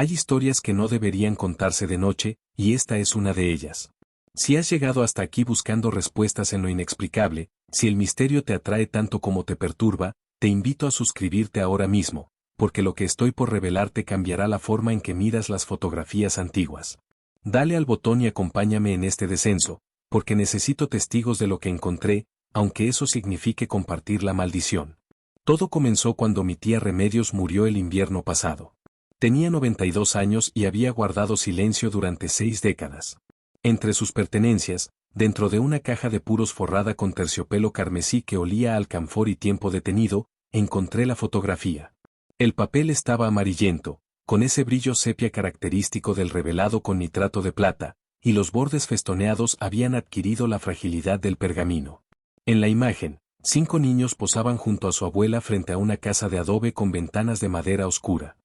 Hay historias que no deberían contarse de noche, y esta es una de ellas. Si has llegado hasta aquí buscando respuestas en lo inexplicable, si el misterio te atrae tanto como te perturba, te invito a suscribirte ahora mismo, porque lo que estoy por revelarte cambiará la forma en que miras las fotografías antiguas. Dale al botón y acompáñame en este descenso, porque necesito testigos de lo que encontré, aunque eso signifique compartir la maldición. Todo comenzó cuando mi tía Remedios murió el invierno pasado. Tenía 92 años y había guardado silencio durante 6 décadas. Entre sus pertenencias, dentro de una caja de puros forrada con terciopelo carmesí que olía a alcanfor y tiempo detenido, encontré la fotografía. El papel estaba amarillento, con ese brillo sepia característico del revelado con nitrato de plata, y los bordes festoneados habían adquirido la fragilidad del pergamino. En la imagen, 5 niños posaban junto a su abuela frente a una casa de adobe con ventanas de madera oscura.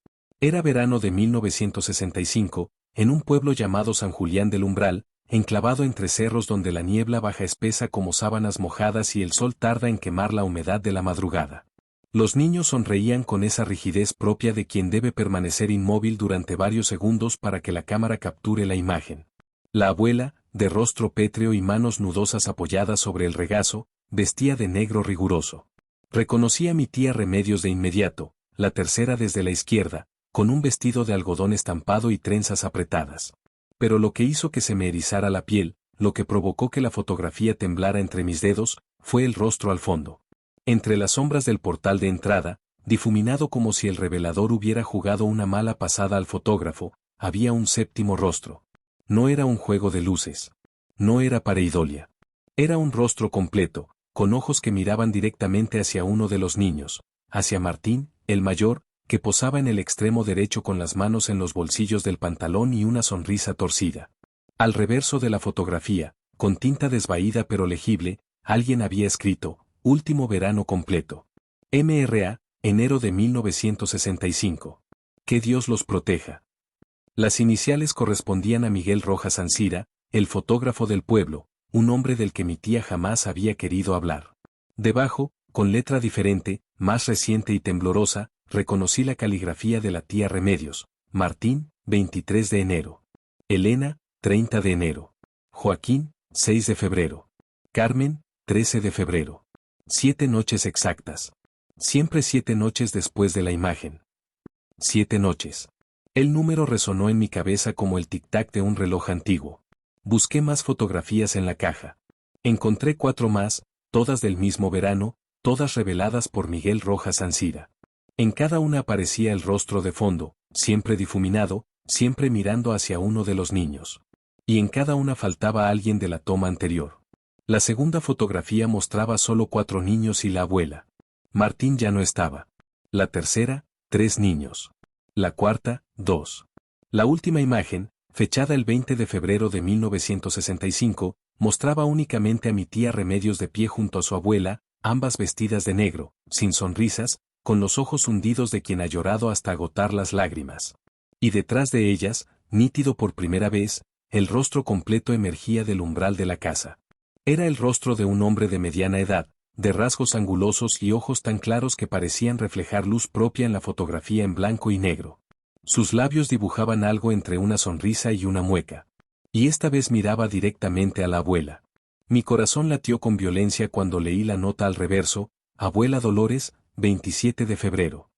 Era verano de 1965, en un pueblo llamado San Julián del Umbral, enclavado entre cerros donde la niebla baja espesa como sábanas mojadas y el sol tarda en quemar la humedad de la madrugada. Los niños sonreían con esa rigidez propia de quien debe permanecer inmóvil durante varios segundos para que la cámara capture la imagen. La abuela, de rostro pétreo y manos nudosas apoyadas sobre el regazo, vestía de negro riguroso. Reconocí a mi tía Remedios de inmediato, la tercera desde la izquierda, con un vestido de algodón estampado y trenzas apretadas. Pero lo que hizo que se me erizara la piel, lo que provocó que la fotografía temblara entre mis dedos, fue el rostro al fondo. Entre las sombras del portal de entrada, difuminado como si el revelador hubiera jugado una mala pasada al fotógrafo, había un séptimo rostro. No era un juego de luces. No era pareidolia. Era un rostro completo, con ojos que miraban directamente hacia uno de los niños, hacia Martín, el mayor, que posaba en el extremo derecho con las manos en los bolsillos del pantalón y una sonrisa torcida. Al reverso de la fotografía, con tinta desvaída pero legible, alguien había escrito, Último verano completo. MRA, enero de 1965. Que Dios los proteja. Las iniciales correspondían a Miguel Rojas Ancira, el fotógrafo del pueblo, un hombre del que mi tía jamás había querido hablar. Debajo, con letra diferente, más reciente y temblorosa, reconocí la caligrafía de la tía Remedios. Martín, 23 de enero. Elena, 30 de enero. Joaquín, 6 de febrero. Carmen, 13 de febrero. 7 noches exactas. Siempre 7 noches después de la imagen. 7 noches. El número resonó en mi cabeza como el tic-tac de un reloj antiguo. Busqué más fotografías en la caja. Encontré 4 más, todas del mismo verano, todas reveladas por Miguel Rojas Ancira. En cada una aparecía el rostro de fondo, siempre difuminado, siempre mirando hacia uno de los niños. Y en cada una faltaba alguien de la toma anterior. La segunda fotografía mostraba solo 4 niños y la abuela. Martín ya no estaba. La tercera, 3 niños. La cuarta, 2. La última imagen, fechada el 20 de febrero de 1965, mostraba únicamente a mi tía Remedios de pie junto a su abuela, ambas vestidas de negro, sin sonrisas, con los ojos hundidos de quien ha llorado hasta agotar las lágrimas. Y detrás de ellas, nítido por primera vez, el rostro completo emergía del umbral de la casa. Era el rostro de un hombre de mediana edad, de rasgos angulosos y ojos tan claros que parecían reflejar luz propia en la fotografía en blanco y negro. Sus labios dibujaban algo entre una sonrisa y una mueca. Y esta vez miraba directamente a la abuela. Mi corazón latió con violencia cuando leí la nota al reverso, Abuela Dolores, 27 de febrero.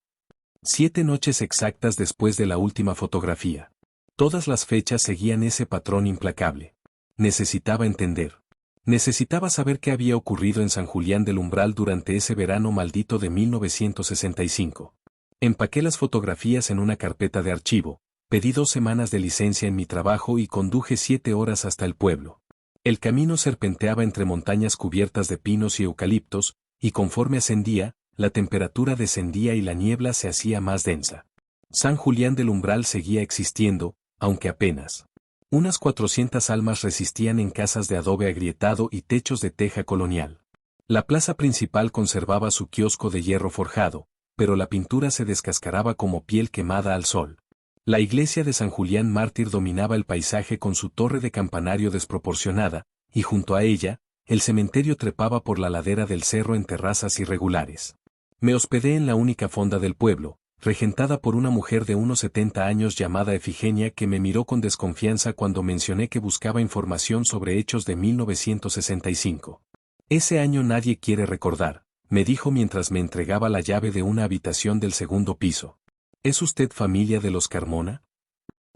7 noches exactas después de la última fotografía. Todas las fechas seguían ese patrón implacable. Necesitaba entender. Necesitaba saber qué había ocurrido en San Julián del Umbral durante ese verano maldito de 1965. Empaqué las fotografías en una carpeta de archivo, pedí 2 semanas de licencia en mi trabajo y conduje 7 horas hasta el pueblo. El camino serpenteaba entre montañas cubiertas de pinos y eucaliptos, y conforme ascendía, la temperatura descendía y la niebla se hacía más densa. San Julián del Umbral seguía existiendo, aunque apenas. Unas 400 almas resistían en casas de adobe agrietado y techos de teja colonial. La plaza principal conservaba su kiosco de hierro forjado, pero la pintura se descascaraba como piel quemada al sol. La iglesia de San Julián Mártir dominaba el paisaje con su torre de campanario desproporcionada, y junto a ella, el cementerio trepaba por la ladera del cerro en terrazas irregulares. Me hospedé en la única fonda del pueblo, regentada por una mujer de unos 70 años llamada Efigenia que me miró con desconfianza cuando mencioné que buscaba información sobre hechos de 1965. Ese año nadie quiere recordar, me dijo mientras me entregaba la llave de una habitación del segundo piso. ¿Es usted familia de los Carmona?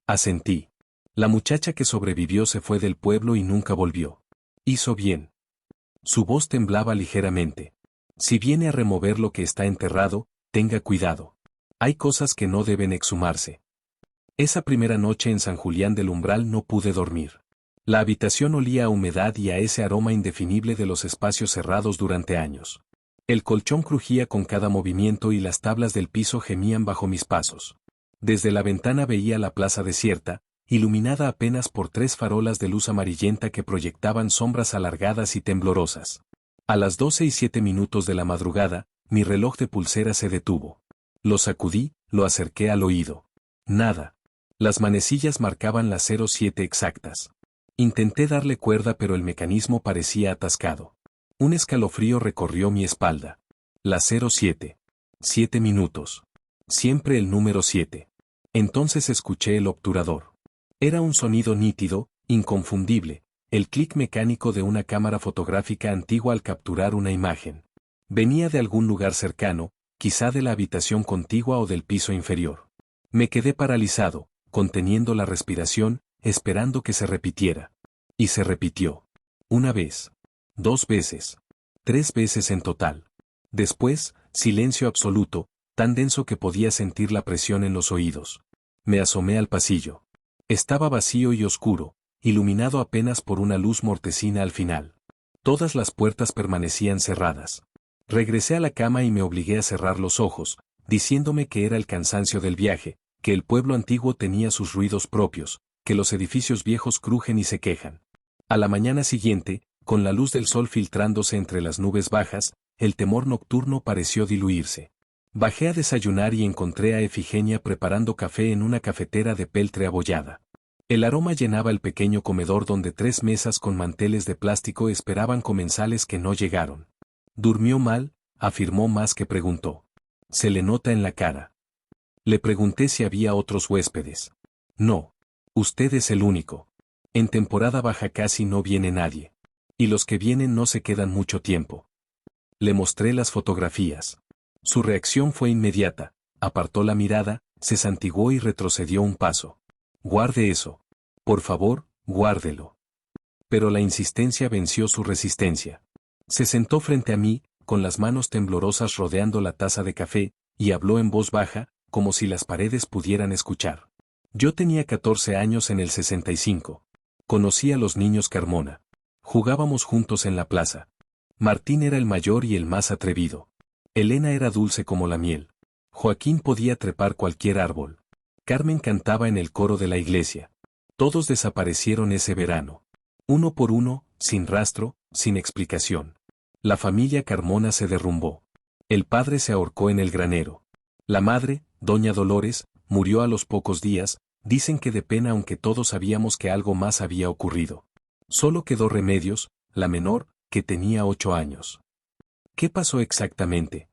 Asentí. La muchacha que sobrevivió se fue del pueblo y nunca volvió. Hizo bien. Su voz temblaba ligeramente. Si viene a remover lo que está enterrado, tenga cuidado. Hay cosas que no deben exhumarse. Esa primera noche en San Julián del Umbral no pude dormir. La habitación olía a humedad y a ese aroma indefinible de los espacios cerrados durante años. El colchón crujía con cada movimiento y las tablas del piso gemían bajo mis pasos. Desde la ventana veía la plaza desierta, iluminada apenas por 3 farolas de luz amarillenta que proyectaban sombras alargadas y temblorosas. A las 12:07 de la madrugada, mi reloj de pulsera se detuvo. Lo sacudí, lo acerqué al oído. Nada. Las manecillas marcaban las 07 exactas. Intenté darle cuerda pero el mecanismo parecía atascado. Un escalofrío recorrió mi espalda. La 07. 7 minutos. Siempre el número 7. Entonces escuché el obturador. Era un sonido nítido, inconfundible, el clic mecánico de una cámara fotográfica antigua al capturar una imagen. Venía de algún lugar cercano, quizá de la habitación contigua o del piso inferior. Me quedé paralizado, conteniendo la respiración, esperando que se repitiera. Y se repitió. 1 vez. 2 veces. 3 veces en total. Después, silencio absoluto, tan denso que podía sentir la presión en los oídos. Me asomé al pasillo. Estaba vacío y oscuro, iluminado apenas por una luz mortecina al final. Todas las puertas permanecían cerradas. Regresé a la cama y me obligué a cerrar los ojos, diciéndome que era el cansancio del viaje, que el pueblo antiguo tenía sus ruidos propios, que los edificios viejos crujen y se quejan. A la mañana siguiente, con la luz del sol filtrándose entre las nubes bajas, el temor nocturno pareció diluirse. Bajé a desayunar y encontré a Efigenia preparando café en una cafetera de peltre abollada. El aroma llenaba el pequeño comedor donde 3 mesas con manteles de plástico esperaban comensales que no llegaron. ¿Durmió mal?, afirmó más que preguntó. Se le nota en la cara. Le pregunté si había otros huéspedes. No. Usted es el único. En temporada baja casi no viene nadie. Y los que vienen no se quedan mucho tiempo. Le mostré las fotografías. Su reacción fue inmediata, apartó la mirada, se santiguó y retrocedió un paso. Guarde eso. Por favor, guárdelo. Pero la insistencia venció su resistencia. Se sentó frente a mí, con las manos temblorosas rodeando la taza de café, y habló en voz baja, como si las paredes pudieran escuchar. Yo tenía 14 años en el 65. Conocí a los niños Carmona. Jugábamos juntos en la plaza. Martín era el mayor y el más atrevido. Elena era dulce como la miel. Joaquín podía trepar cualquier árbol. Carmen cantaba en el coro de la iglesia. Todos desaparecieron ese verano. Uno por uno, sin rastro, sin explicación. La familia Carmona se derrumbó. El padre se ahorcó en el granero. La madre, doña Dolores, murió a los pocos días, dicen que de pena aunque todos sabíamos que algo más había ocurrido. Solo quedó Remedios, la menor, que tenía 8 años. ¿Qué pasó exactamente?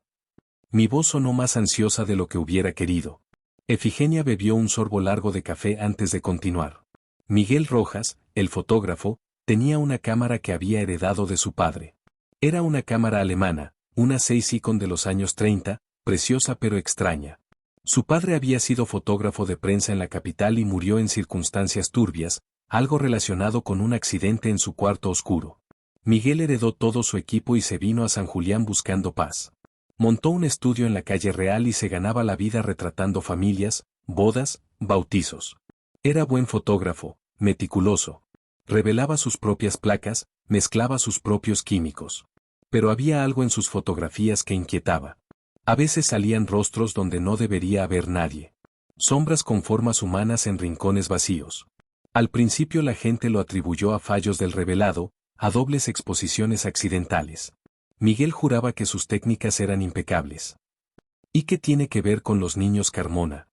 Mi voz sonó más ansiosa de lo que hubiera querido. Efigenia bebió un sorbo largo de café antes de continuar. Miguel Rojas, el fotógrafo, tenía una cámara que había heredado de su padre. Era una cámara alemana, una Seisicon de los años 30, preciosa pero extraña. Su padre había sido fotógrafo de prensa en la capital y murió en circunstancias turbias, algo relacionado con un accidente en su cuarto oscuro. Miguel heredó todo su equipo y se vino a San Julián buscando paz. Montó un estudio en la calle Real y se ganaba la vida retratando familias, bodas, bautizos. Era buen fotógrafo, meticuloso. Revelaba sus propias placas, mezclaba sus propios químicos. Pero había algo en sus fotografías que inquietaba. A veces salían rostros donde no debería haber nadie. Sombras con formas humanas en rincones vacíos. Al principio la gente lo atribuyó a fallos del revelado, a dobles exposiciones accidentales. Miguel juraba que sus técnicas eran impecables. ¿Y qué tiene que ver con los niños Carmona?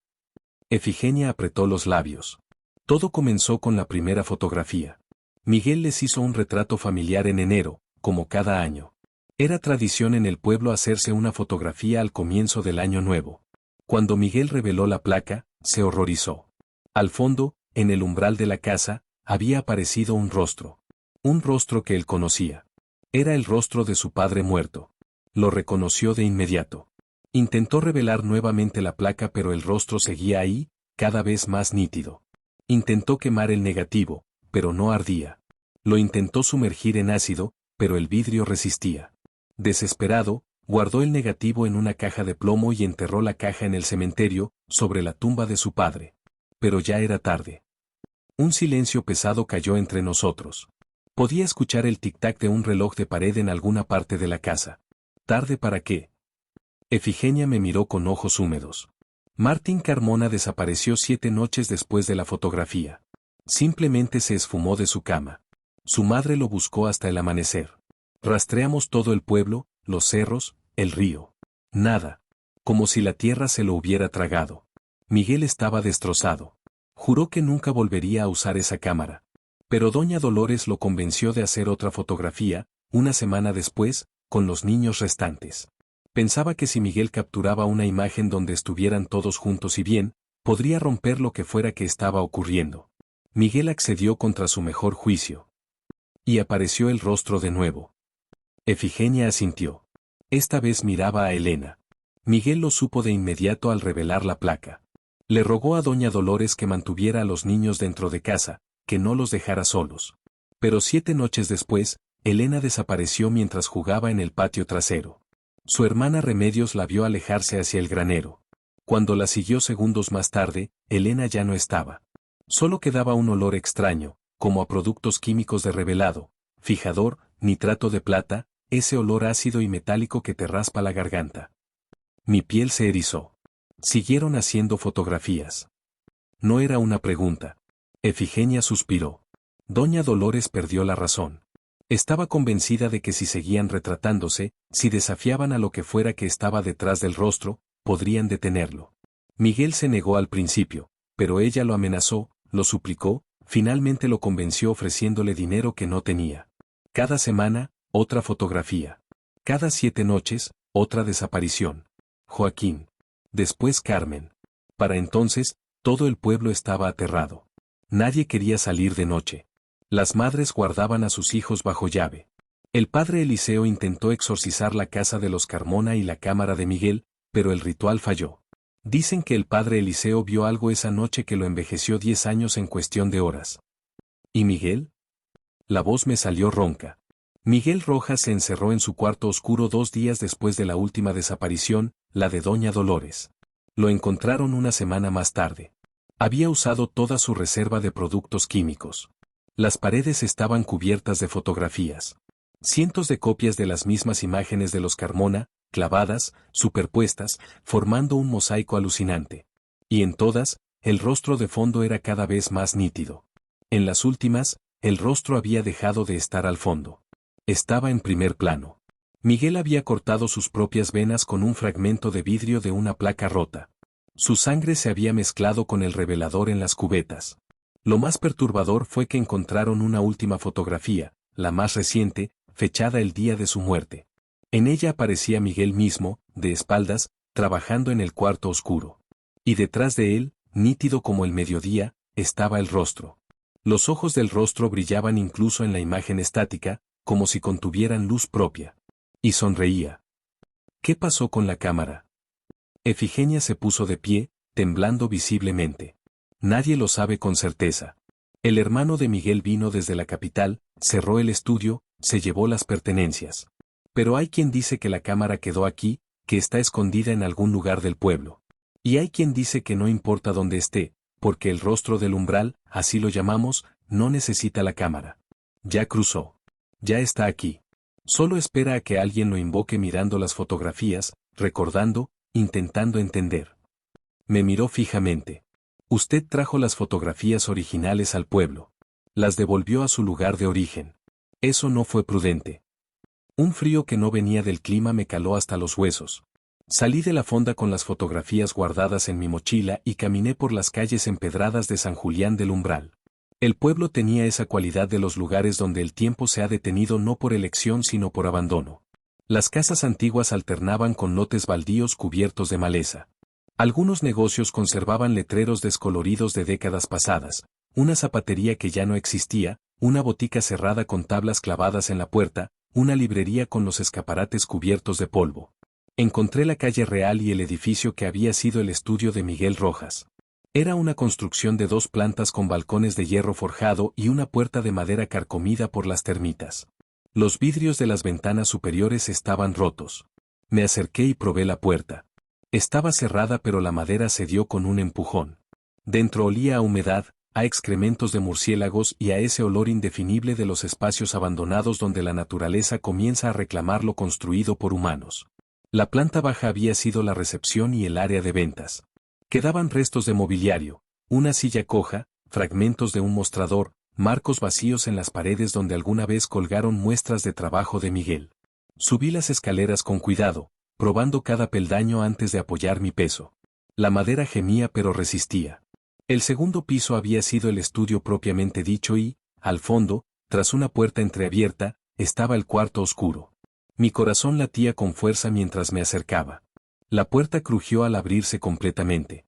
Efigenia apretó los labios. Todo comenzó con la primera fotografía. Miguel les hizo un retrato familiar en enero, como cada año. Era tradición en el pueblo hacerse una fotografía al comienzo del año nuevo. Cuando Miguel reveló la placa, se horrorizó. Al fondo, en el umbral de la casa, había aparecido un rostro. Un rostro que él conocía. Era el rostro de su padre muerto. Lo reconoció de inmediato. Intentó revelar nuevamente la placa, pero el rostro seguía ahí, cada vez más nítido. Intentó quemar el negativo, pero no ardía. Lo intentó sumergir en ácido, pero el vidrio resistía. Desesperado, guardó el negativo en una caja de plomo y enterró la caja en el cementerio, sobre la tumba de su padre. Pero ya era tarde. Un silencio pesado cayó entre nosotros. Podía escuchar el tic-tac de un reloj de pared en alguna parte de la casa. ¿Tarde para qué? Efigenia me miró con ojos húmedos. Martín Carmona desapareció 7 noches después de la fotografía. Simplemente se esfumó de su cama. Su madre lo buscó hasta el amanecer. Rastreamos todo el pueblo, los cerros, el río. Nada. Como si la tierra se lo hubiera tragado. Miguel estaba destrozado. Juró que nunca volvería a usar esa cámara. Pero doña Dolores lo convenció de hacer otra fotografía, una semana después, con los niños restantes. Pensaba que si Miguel capturaba una imagen donde estuvieran todos juntos y bien, podría romper lo que fuera que estaba ocurriendo. Miguel accedió contra su mejor juicio. Y apareció el rostro de nuevo. Efigenia asintió. Esta vez miraba a Elena. Miguel lo supo de inmediato al revelar la placa. Le rogó a doña Dolores que mantuviera a los niños dentro de casa, que no los dejara solos. Pero 7 noches después, Elena desapareció mientras jugaba en el patio trasero. Su hermana Remedios la vio alejarse hacia el granero. Cuando la siguió segundos más tarde, Elena ya no estaba. Solo quedaba un olor extraño, como a productos químicos de revelado, fijador, nitrato de plata, ese olor ácido y metálico que te raspa la garganta. Mi piel se erizó. Siguieron haciendo fotografías. No era una pregunta. Efigenia suspiró. Doña Dolores perdió la razón. Estaba convencida de que si seguían retratándose, si desafiaban a lo que fuera que estaba detrás del rostro, podrían detenerlo. Miguel se negó al principio, pero ella lo amenazó, lo suplicó, finalmente lo convenció ofreciéndole dinero que no tenía. Cada semana, otra fotografía. Cada 7 noches, otra desaparición. Joaquín. Después Carmen. Para entonces, todo el pueblo estaba aterrado. Nadie quería salir de noche. Las madres guardaban a sus hijos bajo llave. El padre Eliseo intentó exorcizar la casa de los Carmona y la cámara de Miguel, pero el ritual falló. Dicen que el padre Eliseo vio algo esa noche que lo envejeció 10 años en cuestión de horas. ¿Y Miguel? La voz me salió ronca. Miguel Rojas se encerró en su cuarto oscuro 2 días después de la última desaparición, la de doña Dolores. Lo encontraron una semana más tarde. Había usado toda su reserva de productos químicos. Las paredes estaban cubiertas de fotografías. Cientos de copias de las mismas imágenes de los Carmona, clavadas, superpuestas, formando un mosaico alucinante. Y en todas, el rostro de fondo era cada vez más nítido. En las últimas, el rostro había dejado de estar al fondo. Estaba en primer plano. Miguel había cortado sus propias venas con un fragmento de vidrio de una placa rota. Su sangre se había mezclado con el revelador en las cubetas. Lo más perturbador fue que encontraron una última fotografía, la más reciente, fechada el día de su muerte. En ella aparecía Miguel mismo, de espaldas, trabajando en el cuarto oscuro. Y detrás de él, nítido como el mediodía, estaba el rostro. Los ojos del rostro brillaban incluso en la imagen estática, como si contuvieran luz propia. Y sonreía. ¿Qué pasó con la cámara? Efigenia se puso de pie, temblando visiblemente. Nadie lo sabe con certeza. El hermano de Miguel vino desde la capital, cerró el estudio, se llevó las pertenencias. Pero hay quien dice que la cámara quedó aquí, que está escondida en algún lugar del pueblo. Y hay quien dice que no importa dónde esté, porque el rostro del umbral, así lo llamamos, no necesita la cámara. Ya cruzó. Ya está aquí. Solo espera a que alguien lo invoque mirando las fotografías, recordando, intentando entender. Me miró fijamente. Usted trajo las fotografías originales al pueblo. Las devolvió a su lugar de origen. Eso no fue prudente. Un frío que no venía del clima me caló hasta los huesos. Salí de la fonda con las fotografías guardadas en mi mochila y caminé por las calles empedradas de San Julián del Umbral. El pueblo tenía esa cualidad de los lugares donde el tiempo se ha detenido no por elección sino por abandono. Las casas antiguas alternaban con lotes baldíos cubiertos de maleza. Algunos negocios conservaban letreros descoloridos de décadas pasadas, una zapatería que ya no existía, una botica cerrada con tablas clavadas en la puerta, una librería con los escaparates cubiertos de polvo. Encontré la calle real y el edificio que había sido el estudio de Miguel Rojas. Era una construcción de 2 plantas con balcones de hierro forjado y una puerta de madera carcomida por las termitas. Los vidrios de las ventanas superiores estaban rotos. Me acerqué y probé la puerta. Estaba cerrada pero la madera cedió con un empujón. Dentro olía a humedad, a excrementos de murciélagos y a ese olor indefinible de los espacios abandonados donde la naturaleza comienza a reclamar lo construido por humanos. La planta baja había sido la recepción y el área de ventas. Quedaban restos de mobiliario, una silla coja, fragmentos de un mostrador, marcos vacíos en las paredes donde alguna vez colgaron muestras de trabajo de Miguel. Subí las escaleras con cuidado, probando cada peldaño antes de apoyar mi peso. La madera gemía pero resistía. El segundo piso había sido el estudio propiamente dicho y, al fondo, tras una puerta entreabierta, estaba el cuarto oscuro. Mi corazón latía con fuerza mientras me acercaba. La puerta crujió al abrirse completamente.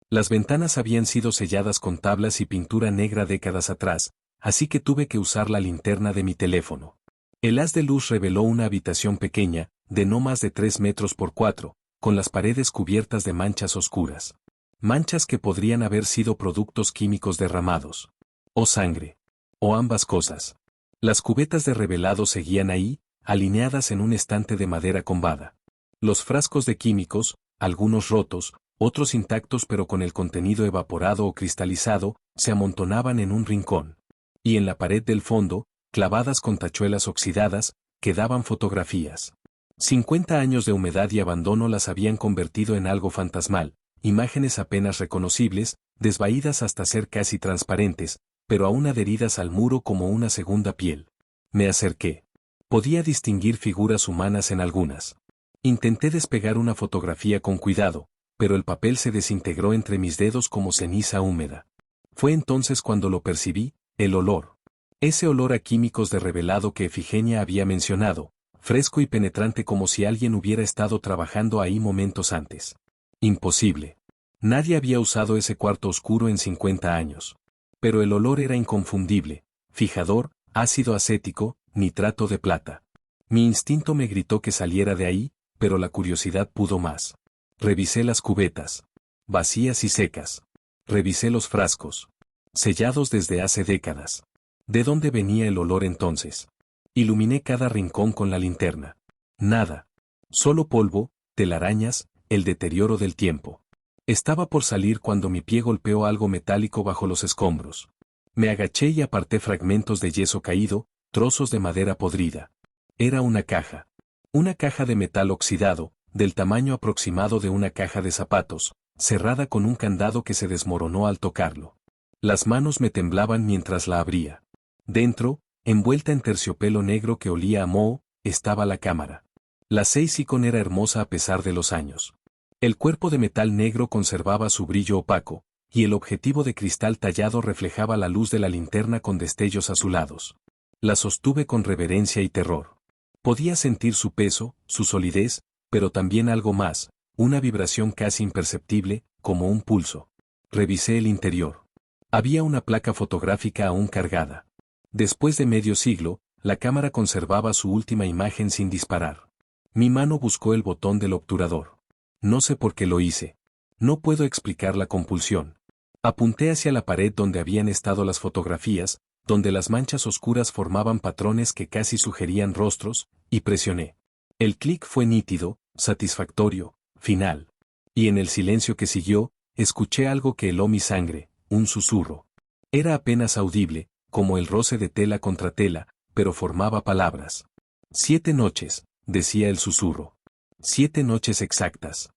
Las ventanas habían sido selladas con tablas y pintura negra décadas atrás, así que tuve que usar la linterna de mi teléfono. El haz de luz reveló una habitación pequeña, de no más de 3 metros por 4, con las paredes cubiertas de manchas oscuras. Manchas que podrían haber sido productos químicos derramados. O sangre. O ambas cosas. Las cubetas de revelado seguían ahí, alineadas en un estante de madera combada. Los frascos de químicos, algunos rotos, otros intactos pero con el contenido evaporado o cristalizado, se amontonaban en un rincón. Y en la pared del fondo, clavadas con tachuelas oxidadas, quedaban fotografías. 50 años de humedad y abandono las habían convertido en algo fantasmal, imágenes apenas reconocibles, desvaídas hasta ser casi transparentes, pero aún adheridas al muro como una segunda piel. Me acerqué. Podía distinguir figuras humanas en algunas. Intenté despegar una fotografía con cuidado, pero el papel se desintegró entre mis dedos como ceniza húmeda. Fue entonces cuando lo percibí, el olor. Ese olor a químicos de revelado que Efigenia había mencionado, fresco y penetrante como si alguien hubiera estado trabajando ahí momentos antes. Imposible. Nadie había usado ese cuarto oscuro en 50 años. Pero el olor era inconfundible, fijador, ácido acético, nitrato de plata. Mi instinto me gritó que saliera de ahí, pero la curiosidad pudo más. Revisé las cubetas. Vacías y secas. Revisé los frascos. Sellados desde hace décadas. ¿De dónde venía el olor entonces? Iluminé cada rincón con la linterna. Nada. Solo polvo, telarañas, el deterioro del tiempo. Estaba por salir cuando mi pie golpeó algo metálico bajo los escombros. Me agaché y aparté fragmentos de yeso caído, trozos de madera podrida. Era una caja. Una caja de metal oxidado, del tamaño aproximado de una caja de zapatos, cerrada con un candado que se desmoronó al tocarlo. Las manos me temblaban mientras la abría. Dentro, envuelta en terciopelo negro que olía a moho, estaba la cámara. La Seisicon era hermosa a pesar de los años. El cuerpo de metal negro conservaba su brillo opaco, y el objetivo de cristal tallado reflejaba la luz de la linterna con destellos azulados. La sostuve con reverencia y terror. Podía sentir su peso, su solidez, pero también algo más, una vibración casi imperceptible, como un pulso. Revisé el interior. Había una placa fotográfica aún cargada. Después de medio siglo, la cámara conservaba su última imagen sin disparar. Mi mano buscó el botón del obturador. No sé por qué lo hice. No puedo explicar la compulsión. Apunté hacia la pared donde habían estado las fotografías, donde las manchas oscuras formaban patrones que casi sugerían rostros, y presioné. El clic fue nítido, satisfactorio, final. Y en el silencio que siguió, escuché algo que heló mi sangre, un susurro. Era apenas audible, como el roce de tela contra tela, pero formaba palabras. 7 noches, decía el susurro. 7 noches exactas.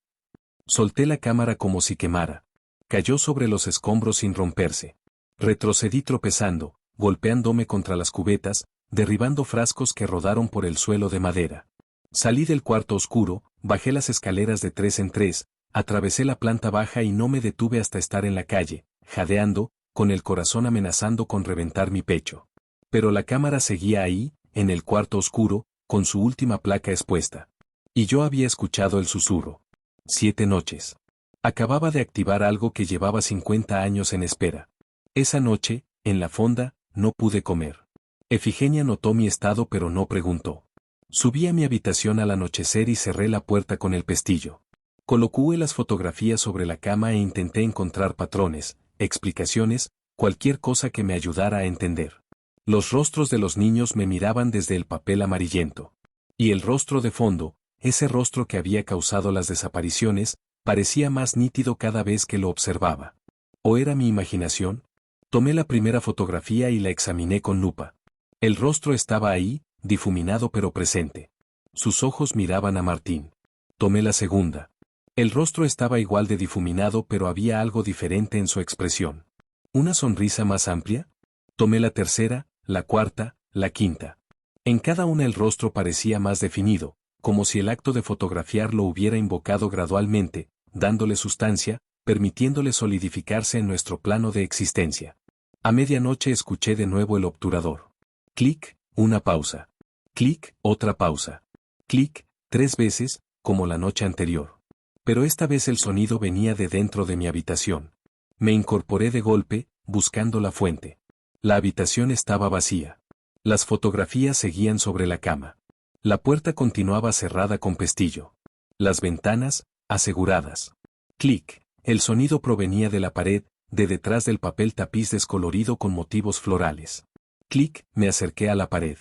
Solté la cámara como si quemara. Cayó sobre los escombros sin romperse. Retrocedí tropezando, golpeándome contra las cubetas, derribando frascos que rodaron por el suelo de madera. Salí del cuarto oscuro, bajé las escaleras de 3 en 3, atravesé la planta baja y no me detuve hasta estar en la calle, jadeando, con el corazón amenazando con reventar mi pecho. Pero la cámara seguía ahí, en el cuarto oscuro, con su última placa expuesta. Y yo había escuchado el susurro. 7 noches. Acababa de activar algo que llevaba 50 años en espera. Esa noche, en la fonda, no pude comer. Efigenia notó mi estado pero no preguntó. Subí a mi habitación al anochecer y cerré la puerta con el pestillo. Coloqué las fotografías sobre la cama e intenté encontrar patrones, explicaciones, cualquier cosa que me ayudara a entender. Los rostros de los niños me miraban desde el papel amarillento. Y el rostro de fondo, ese rostro que había causado las desapariciones, parecía más nítido cada vez que lo observaba. ¿O era mi imaginación? Tomé la primera fotografía y la examiné con lupa. El rostro estaba ahí, difuminado pero presente. Sus ojos miraban a Martín. Tomé la segunda. El rostro estaba igual de difuminado pero había algo diferente en su expresión. ¿Una sonrisa más amplia? Tomé la tercera, la cuarta, la quinta. En cada una el rostro parecía más definido, como si el acto de fotografiar lo hubiera invocado gradualmente, dándole sustancia, permitiéndole solidificarse en nuestro plano de existencia. A medianoche escuché de nuevo el obturador. Clic, una pausa. Clic, otra pausa. Clic, 3 veces, como la noche anterior. Pero esta vez el sonido venía de dentro de mi habitación. Me incorporé de golpe, buscando la fuente. La habitación estaba vacía. Las fotografías seguían sobre la cama. La puerta continuaba cerrada con pestillo. Las ventanas, aseguradas. Clic. El sonido provenía de la pared, de detrás del papel tapiz descolorido con motivos florales. Clic, me acerqué a la pared.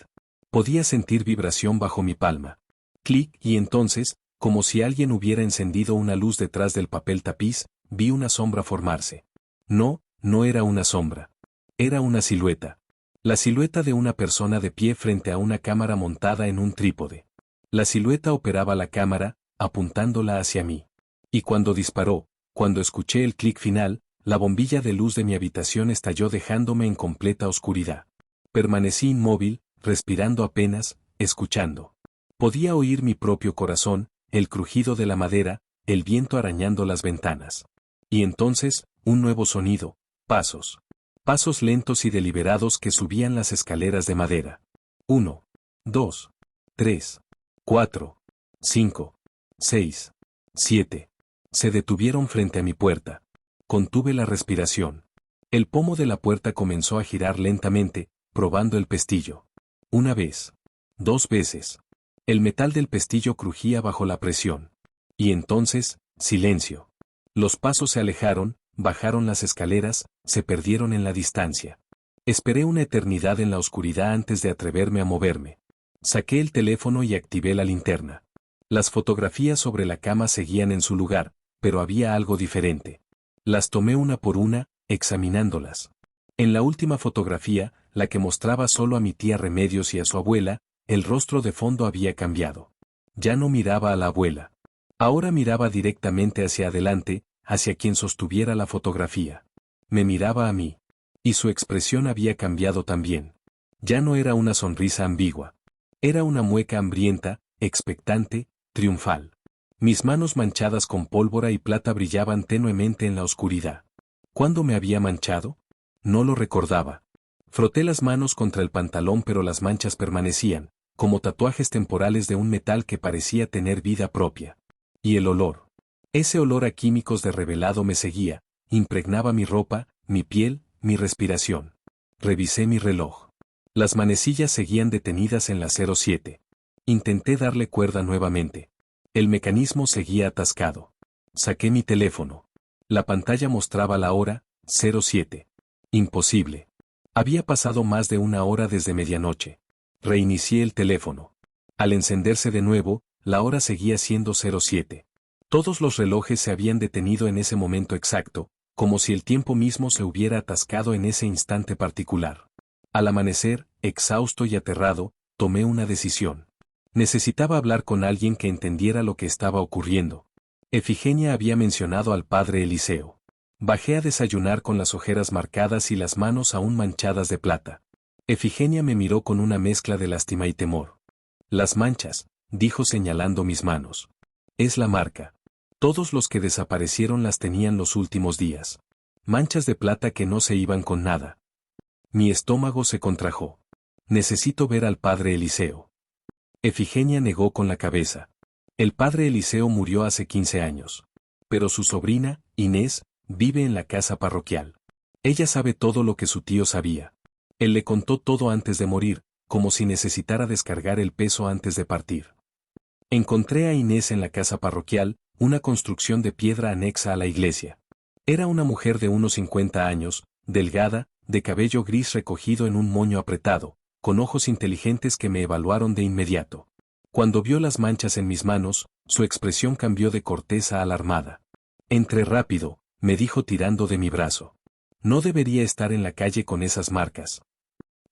Podía sentir vibración bajo mi palma. Clic, y entonces, como si alguien hubiera encendido una luz detrás del papel tapiz, vi una sombra formarse. No, no era una sombra. Era una silueta. La silueta de una persona de pie frente a una cámara montada en un trípode. La silueta operaba la cámara, apuntándola hacia mí. Y cuando disparó, cuando escuché el clic final, la bombilla de luz de mi habitación estalló dejándome en completa oscuridad. Permanecí inmóvil, respirando apenas, escuchando. Podía oír mi propio corazón, el crujido de la madera, el viento arañando las ventanas. Y entonces, un nuevo sonido, pasos. Pasos lentos y deliberados que subían las escaleras de madera. 1, 2, 3, 4, 5, 6, 7. Se detuvieron frente a mi puerta. Contuve la respiración. El pomo de la puerta comenzó a girar lentamente, probando el pestillo. Una vez. 2 veces. El metal del pestillo crujía bajo la presión. Y entonces, silencio. Los pasos se alejaron, bajaron las escaleras, se perdieron en la distancia. Esperé una eternidad en la oscuridad antes de atreverme a moverme. Saqué el teléfono y activé la linterna. Las fotografías sobre la cama seguían en su lugar, pero había algo diferente. Las tomé una por una, examinándolas. En la última fotografía, la que mostraba solo a mi tía Remedios y a su abuela, el rostro de fondo había cambiado. Ya no miraba a la abuela. Ahora miraba directamente hacia adelante, hacia quien sostuviera la fotografía. Me miraba a mí. Y su expresión había cambiado también. Ya no era una sonrisa ambigua. Era una mueca hambrienta, expectante, triunfal. Mis manos manchadas con pólvora y plata brillaban tenuemente en la oscuridad. ¿Cuándo me había manchado? No lo recordaba. Froté las manos contra el pantalón pero las manchas permanecían, como tatuajes temporales de un metal que parecía tener vida propia. Y el olor. Ese olor a químicos de revelado me seguía, impregnaba mi ropa, mi piel, mi respiración. Revisé mi reloj. Las manecillas seguían detenidas en la 07. Intenté darle cuerda nuevamente. El mecanismo seguía atascado. Saqué mi teléfono. La pantalla mostraba la hora, 07. Imposible. Había pasado más de 1 hora desde medianoche. Reinicié el teléfono. Al encenderse de nuevo, la hora seguía siendo 07. Todos los relojes se habían detenido en ese momento exacto, como si el tiempo mismo se hubiera atascado en ese instante particular. Al amanecer, exhausto y aterrado, tomé una decisión. Necesitaba hablar con alguien que entendiera lo que estaba ocurriendo. Efigenia había mencionado al padre Eliseo. Bajé a desayunar con las ojeras marcadas y las manos aún manchadas de plata. Efigenia me miró con una mezcla de lástima y temor. Las manchas, dijo señalando mis manos. Es la marca. Todos los que desaparecieron las tenían los últimos días. Manchas de plata que no se iban con nada. Mi estómago se contrajo. Necesito ver al padre Eliseo. Efigenia negó con la cabeza. El padre Eliseo murió hace 15 años. pero su sobrina, Inés, vive en la casa parroquial. Ella sabe todo lo que su tío sabía. Él le contó todo antes de morir, como si necesitara descargar el peso antes de partir. Encontré a Inés en la casa parroquial, una construcción de piedra anexa a la iglesia. Era una mujer de unos 50 años, delgada, de cabello gris recogido en un moño apretado, con ojos inteligentes que me evaluaron de inmediato. Cuando vio las manchas en mis manos, su expresión cambió de corteza a alarmada. Entré rápido, me dijo tirando de mi brazo. No debería estar en la calle con esas marcas.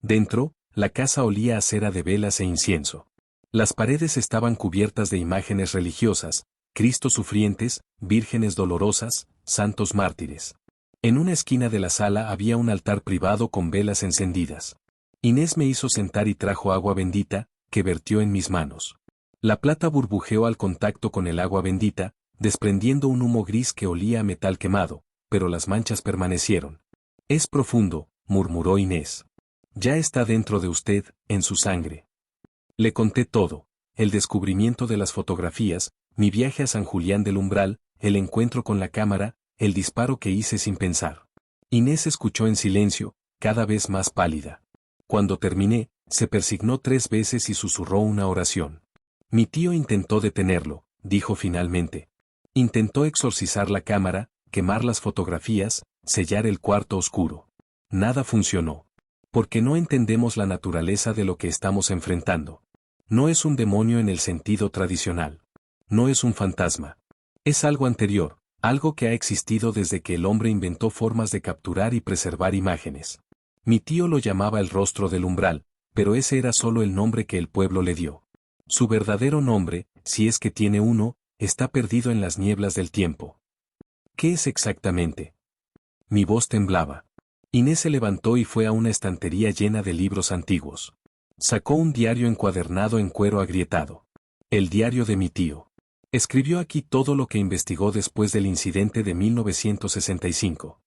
Dentro, la casa olía a cera de velas e incienso. Las paredes estaban cubiertas de imágenes religiosas, Cristos sufrientes, vírgenes dolorosas, santos mártires. En una esquina de la sala había un altar privado con velas encendidas. Inés me hizo sentar y trajo agua bendita, que vertió en mis manos. La plata burbujeó al contacto con el agua bendita, desprendiendo un humo gris que olía a metal quemado, pero las manchas permanecieron. Es profundo, murmuró Inés. Ya está dentro de usted, en su sangre. Le conté todo, el descubrimiento de las fotografías, mi viaje a San Julián del Umbral, el encuentro con la cámara, el disparo que hice sin pensar. Inés escuchó en silencio, cada vez más pálida. Cuando terminé, se persignó 3 veces y susurró una oración. Mi tío intentó detenerlo, dijo finalmente. Intentó exorcizar la cámara, quemar las fotografías, sellar el cuarto oscuro. Nada funcionó. Porque no entendemos la naturaleza de lo que estamos enfrentando. No es un demonio en el sentido tradicional. No es un fantasma. Es algo anterior, algo que ha existido desde que el hombre inventó formas de capturar y preservar imágenes. Mi tío lo llamaba el rostro del umbral, pero ese era solo el nombre que el pueblo le dio. Su verdadero nombre, si es que tiene uno, está perdido en las nieblas del tiempo. ¿Qué es exactamente? Mi voz temblaba. Inés se levantó y fue a una estantería llena de libros antiguos. Sacó un diario encuadernado en cuero agrietado. El diario de mi tío. Escribió aquí todo lo que investigó después del incidente de 1965.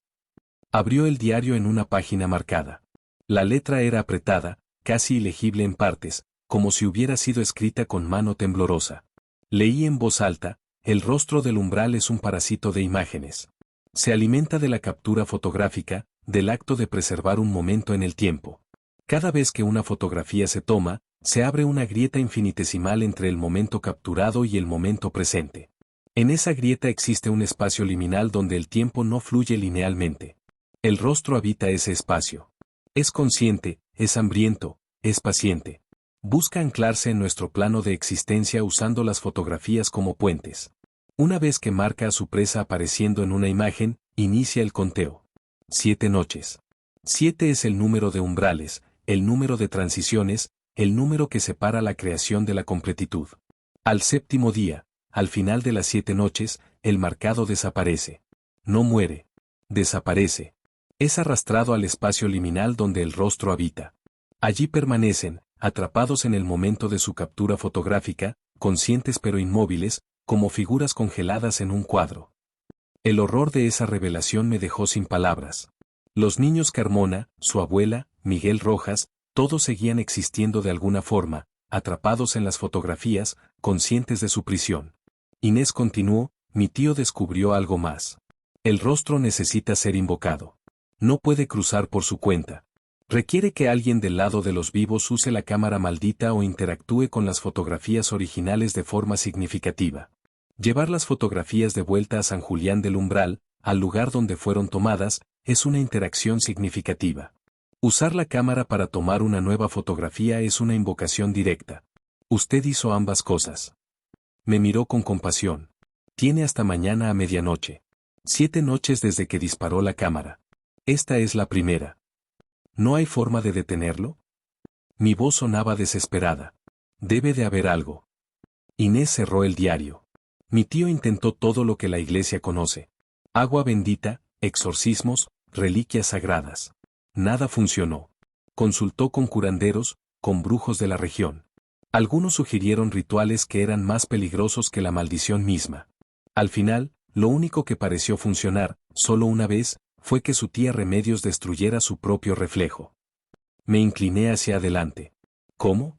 Abrió el diario en una página marcada. La letra era apretada, casi ilegible en partes, como si hubiera sido escrita con mano temblorosa. Leí en voz alta, el rostro del umbral es un parásito de imágenes. Se alimenta de la captura fotográfica, del acto de preservar un momento en el tiempo. Cada vez que una fotografía se toma, se abre una grieta infinitesimal entre el momento capturado y el momento presente. En esa grieta existe un espacio liminal donde el tiempo no fluye linealmente. El rostro habita ese espacio. Es consciente, es hambriento, es paciente. Busca anclarse en nuestro plano de existencia usando las fotografías como puentes. Una vez que marca a su presa apareciendo en una imagen, inicia el conteo. 7 noches. 7 es el número de umbrales, el número de transiciones, el número que separa la creación de la completitud. Al 7º día, al final de las 7 noches, el marcado desaparece. No muere. Desaparece. Es arrastrado al espacio liminal donde el rostro habita. Allí permanecen, atrapados en el momento de su captura fotográfica, conscientes pero inmóviles, como figuras congeladas en un cuadro. El horror de esa revelación me dejó sin palabras. Los niños Carmona, su abuela, Miguel Rojas, todos seguían existiendo de alguna forma, atrapados en las fotografías, conscientes de su prisión. Inés continuó, mi tío descubrió algo más. El rostro necesita ser invocado. No puede cruzar por su cuenta. Requiere que alguien del lado de los vivos use la cámara maldita o interactúe con las fotografías originales de forma significativa. Llevar las fotografías de vuelta a San Julián del Umbral, al lugar donde fueron tomadas, es una interacción significativa. Usar la cámara para tomar una nueva fotografía es una invocación directa. Usted hizo ambas cosas. Me miró con compasión. Tiene hasta mañana a medianoche. 7 noches desde que disparó la cámara. Esta es la primera. ¿No hay forma de detenerlo? Mi voz sonaba desesperada. Debe de haber algo. Inés cerró el diario. Mi tío intentó todo lo que la iglesia conoce. Agua bendita, exorcismos, reliquias sagradas. Nada funcionó. Consultó con curanderos, con brujos de la región. Algunos sugirieron rituales que eran más peligrosos que la maldición misma. Al final, lo único que pareció funcionar, solo una vez, fue que su tía Remedios destruyera su propio reflejo. Me incliné hacia adelante. ¿Cómo?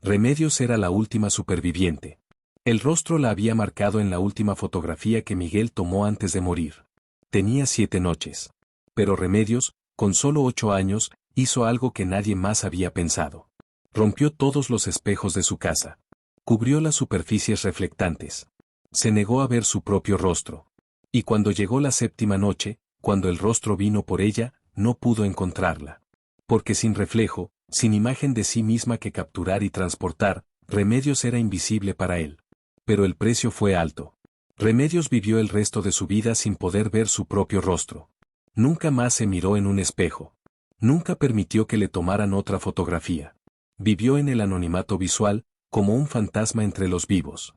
Remedios era la última superviviente. El rostro la había marcado en la última fotografía que Miguel tomó antes de morir. Tenía 7 noches. Pero Remedios, con solo 8 años, hizo algo que nadie más había pensado. Rompió todos los espejos de su casa. Cubrió las superficies reflectantes. Se negó a ver su propio rostro. Y cuando llegó la 7ª noche, cuando el rostro vino por ella, no pudo encontrarla. Porque sin reflejo, sin imagen de sí misma que capturar y transportar, Remedios era invisible para él. Pero el precio fue alto. Remedios vivió el resto de su vida sin poder ver su propio rostro. Nunca más se miró en un espejo. Nunca permitió que le tomaran otra fotografía. Vivió en el anonimato visual, como un fantasma entre los vivos.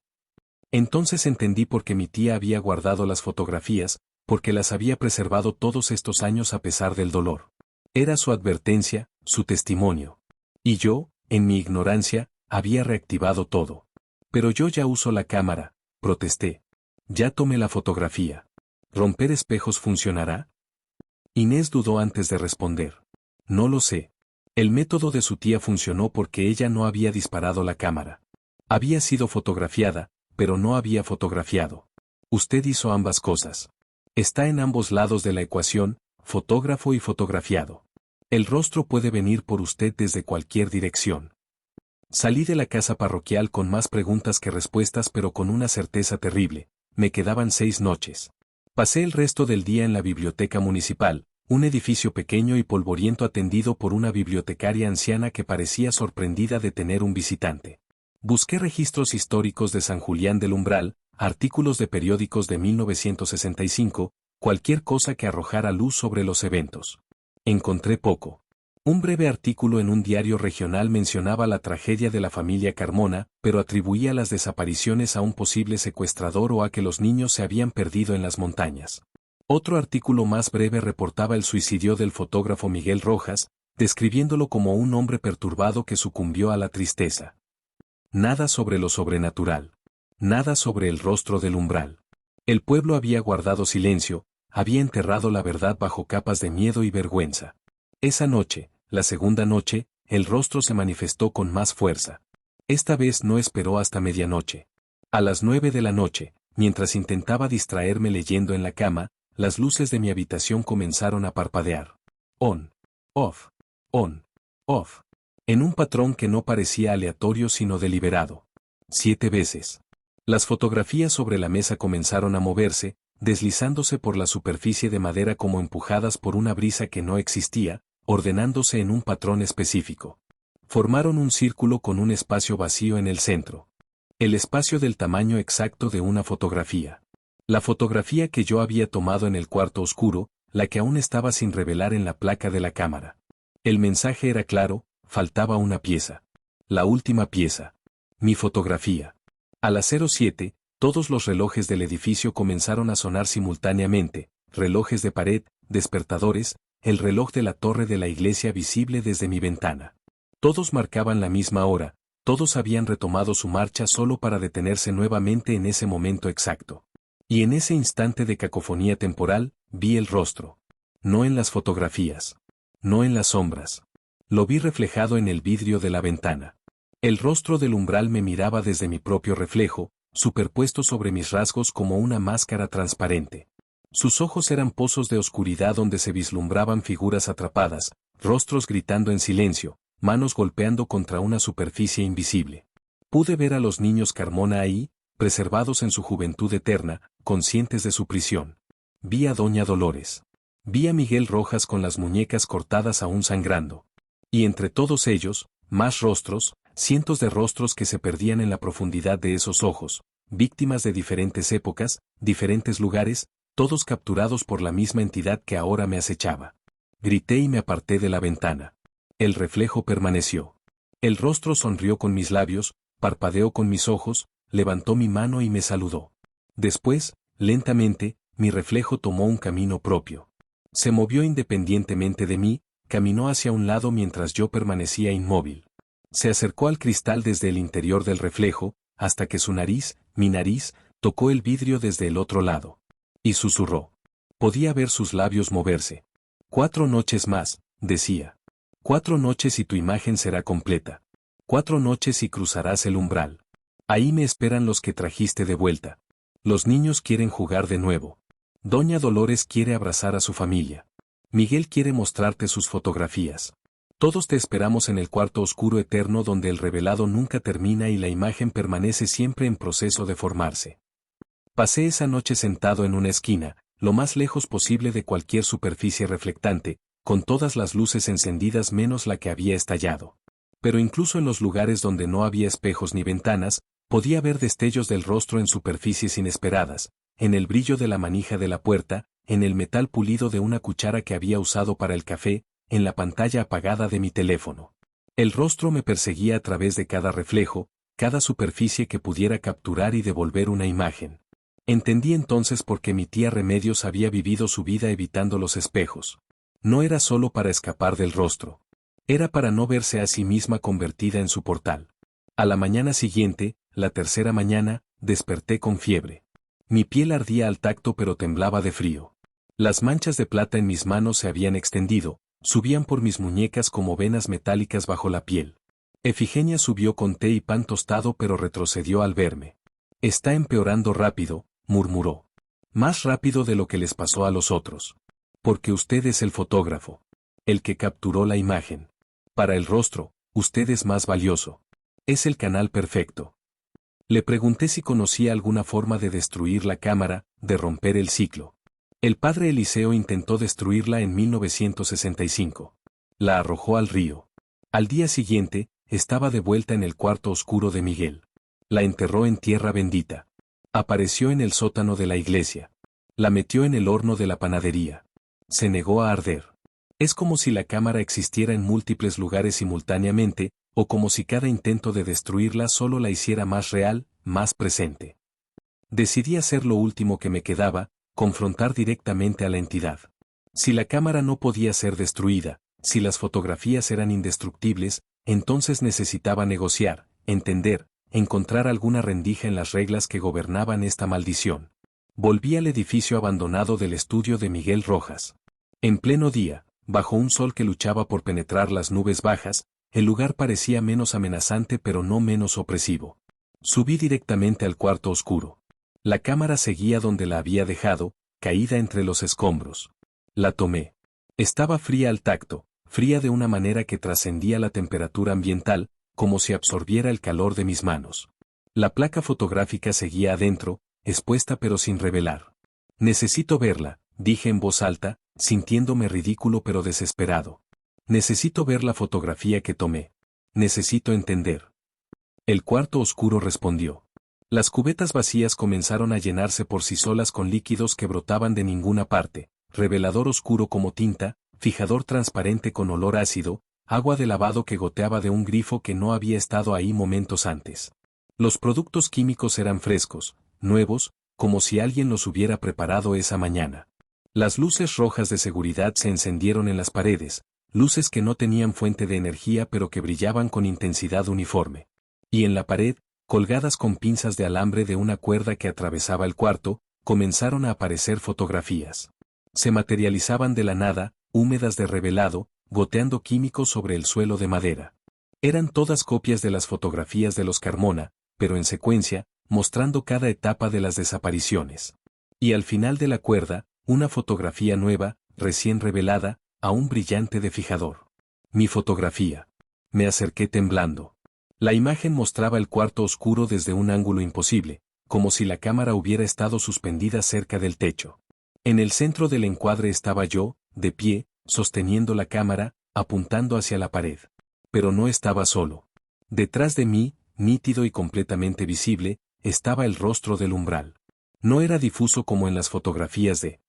Entonces entendí por qué mi tía había guardado las fotografías, porque las había preservado todos estos años a pesar del dolor. Era su advertencia, su testimonio. Y yo, en mi ignorancia, había reactivado todo. Pero yo ya uso la cámara, protesté. Ya tomé la fotografía. ¿Romper espejos funcionará? Inés dudó antes de responder. No lo sé. El método de su tía funcionó porque ella no había disparado la cámara. Había sido fotografiada, pero no había fotografiado. Usted hizo ambas cosas. Está en ambos lados de la ecuación, fotógrafo y fotografiado. El rostro puede venir por usted desde cualquier dirección. Salí de la casa parroquial con más preguntas que respuestas, pero con una certeza terrible. Me quedaban 6 noches. Pasé el resto del día en la biblioteca municipal, un edificio pequeño y polvoriento atendido por una bibliotecaria anciana que parecía sorprendida de tener un visitante. Busqué registros históricos de San Julián del Umbral, artículos de periódicos de 1965, cualquier cosa que arrojara luz sobre los eventos. Encontré poco. Un breve artículo en un diario regional mencionaba la tragedia de la familia Carmona, pero atribuía las desapariciones a un posible secuestrador o a que los niños se habían perdido en las montañas. Otro artículo más breve reportaba el suicidio del fotógrafo Miguel Rojas, describiéndolo como un hombre perturbado que sucumbió a la tristeza. Nada sobre lo sobrenatural. Nada sobre el rostro del umbral. El pueblo había guardado silencio, había enterrado la verdad bajo capas de miedo y vergüenza. Esa noche, la segunda noche, el rostro se manifestó con más fuerza. Esta vez no esperó hasta medianoche. A las 9 de la noche, mientras intentaba distraerme leyendo en la cama, las luces de mi habitación comenzaron a parpadear. On, off, on, off. En un patrón que no parecía aleatorio sino deliberado. 7 veces. Las fotografías sobre la mesa comenzaron a moverse, deslizándose por la superficie de madera como empujadas por una brisa que no existía, ordenándose en un patrón específico. Formaron un círculo con un espacio vacío en el centro. El espacio del tamaño exacto de una fotografía. La fotografía que yo había tomado en el cuarto oscuro, la que aún estaba sin revelar en la placa de la cámara. El mensaje era claro, faltaba una pieza. La última pieza. Mi fotografía. A las 07, todos los relojes del edificio comenzaron a sonar simultáneamente, relojes de pared, despertadores, el reloj de la torre de la iglesia visible desde mi ventana. Todos marcaban la misma hora, todos habían retomado su marcha solo para detenerse nuevamente en ese momento exacto. Y en ese instante de cacofonía temporal, vi el rostro. No en las fotografías. No en las sombras. Lo vi reflejado en el vidrio de la ventana. El rostro del umbral me miraba desde mi propio reflejo, superpuesto sobre mis rasgos como una máscara transparente. Sus ojos eran pozos de oscuridad donde se vislumbraban figuras atrapadas, rostros gritando en silencio, manos golpeando contra una superficie invisible. Pude ver a los niños Carmona ahí, preservados en su juventud eterna, conscientes de su prisión. Vi a Doña Dolores. Vi a Miguel Rojas con las muñecas cortadas aún sangrando. Y entre todos ellos, más rostros, cientos de rostros que se perdían en la profundidad de esos ojos, víctimas de diferentes épocas, diferentes lugares, todos capturados por la misma entidad que ahora me acechaba. Grité y me aparté de la ventana. El reflejo permaneció. El rostro sonrió con mis labios, parpadeó con mis ojos, levantó mi mano y me saludó. Después, lentamente, mi reflejo tomó un camino propio. Se movió independientemente de mí, caminó hacia un lado mientras yo permanecía inmóvil. Se acercó al cristal desde el interior del reflejo, hasta que su nariz, mi nariz, tocó el vidrio desde el otro lado. Y susurró. Podía ver sus labios moverse. 4 noches más, decía. 4 noches y tu imagen será completa. 4 noches y cruzarás el umbral. Ahí me esperan los que trajiste de vuelta. Los niños quieren jugar de nuevo. Doña Dolores quiere abrazar a su familia. Miguel quiere mostrarte sus fotografías. Todos te esperamos en el cuarto oscuro eterno donde el revelado nunca termina y la imagen permanece siempre en proceso de formarse. Pasé esa noche sentado en una esquina, lo más lejos posible de cualquier superficie reflectante, con todas las luces encendidas menos la que había estallado. Pero incluso en los lugares donde no había espejos ni ventanas, podía ver destellos del rostro en superficies inesperadas, en el brillo de la manija de la puerta, en el metal pulido de una cuchara que había usado para el café, en la pantalla apagada de mi teléfono. El rostro me perseguía a través de cada reflejo, cada superficie que pudiera capturar y devolver una imagen. Entendí entonces por qué mi tía Remedios había vivido su vida evitando los espejos. No era solo para escapar del rostro. Era para no verse a sí misma convertida en su portal. A la mañana siguiente, la tercera mañana, desperté con fiebre. Mi piel ardía al tacto pero temblaba de frío. Las manchas de plata en mis manos se habían extendido, subían por mis muñecas como venas metálicas bajo la piel. Efigenia subió con té y pan tostado pero retrocedió al verme. Está empeorando rápido, murmuró. Más rápido de lo que les pasó a los otros. Porque usted es el fotógrafo. El que capturó la imagen. Para el rostro, usted es más valioso. Es el canal perfecto. Le pregunté si conocía alguna forma de destruir la cámara, de romper el ciclo. El padre Eliseo intentó destruirla en 1965. La arrojó al río. Al día siguiente, estaba de vuelta en el cuarto oscuro de Miguel. La enterró en tierra bendita. Apareció en el sótano de la iglesia. La metió en el horno de la panadería. Se negó a arder. Es como si la cámara existiera en múltiples lugares simultáneamente, o como si cada intento de destruirla solo la hiciera más real, más presente. Decidí hacer lo último que me quedaba, confrontar directamente a la entidad. Si la cámara no podía ser destruida, si las fotografías eran indestructibles, entonces necesitaba negociar, entender, encontrar alguna rendija en las reglas que gobernaban esta maldición. Volví al edificio abandonado del estudio de Miguel Rojas. En pleno día, bajo un sol que luchaba por penetrar las nubes bajas, el lugar parecía menos amenazante pero no menos opresivo. Subí directamente al cuarto oscuro. La cámara seguía donde la había dejado, caída entre los escombros. La tomé. Estaba fría al tacto, fría de una manera que trascendía la temperatura ambiental, como si absorbiera el calor de mis manos. La placa fotográfica seguía adentro, expuesta pero sin revelar. Necesito verla, dije en voz alta, sintiéndome ridículo pero desesperado. Necesito ver la fotografía que tomé. Necesito entender. El cuarto oscuro respondió. Las cubetas vacías comenzaron a llenarse por sí solas con líquidos que brotaban de ninguna parte, revelador oscuro como tinta, fijador transparente con olor ácido, agua de lavado que goteaba de un grifo que no había estado ahí momentos antes. Los productos químicos eran frescos, nuevos, como si alguien los hubiera preparado esa mañana. Las luces rojas de seguridad se encendieron en las paredes, luces que no tenían fuente de energía pero que brillaban con intensidad uniforme. Y en la pared, colgadas con pinzas de alambre de una cuerda que atravesaba el cuarto, comenzaron a aparecer fotografías. Se materializaban de la nada, húmedas de revelado, goteando químicos sobre el suelo de madera. Eran todas copias de las fotografías de los Carmona, pero en secuencia, mostrando cada etapa de las desapariciones. Y al final de la cuerda, una fotografía nueva, recién revelada, aún brillante de fijador. Mi fotografía. Me acerqué temblando. La imagen mostraba el cuarto oscuro desde un ángulo imposible, como si la cámara hubiera estado suspendida cerca del techo. En el centro del encuadre estaba yo, de pie, sosteniendo la cámara, apuntando hacia la pared. Pero no estaba solo. Detrás de mí, nítido y completamente visible, estaba el rostro del umbral. No era difuso como en las fotografías de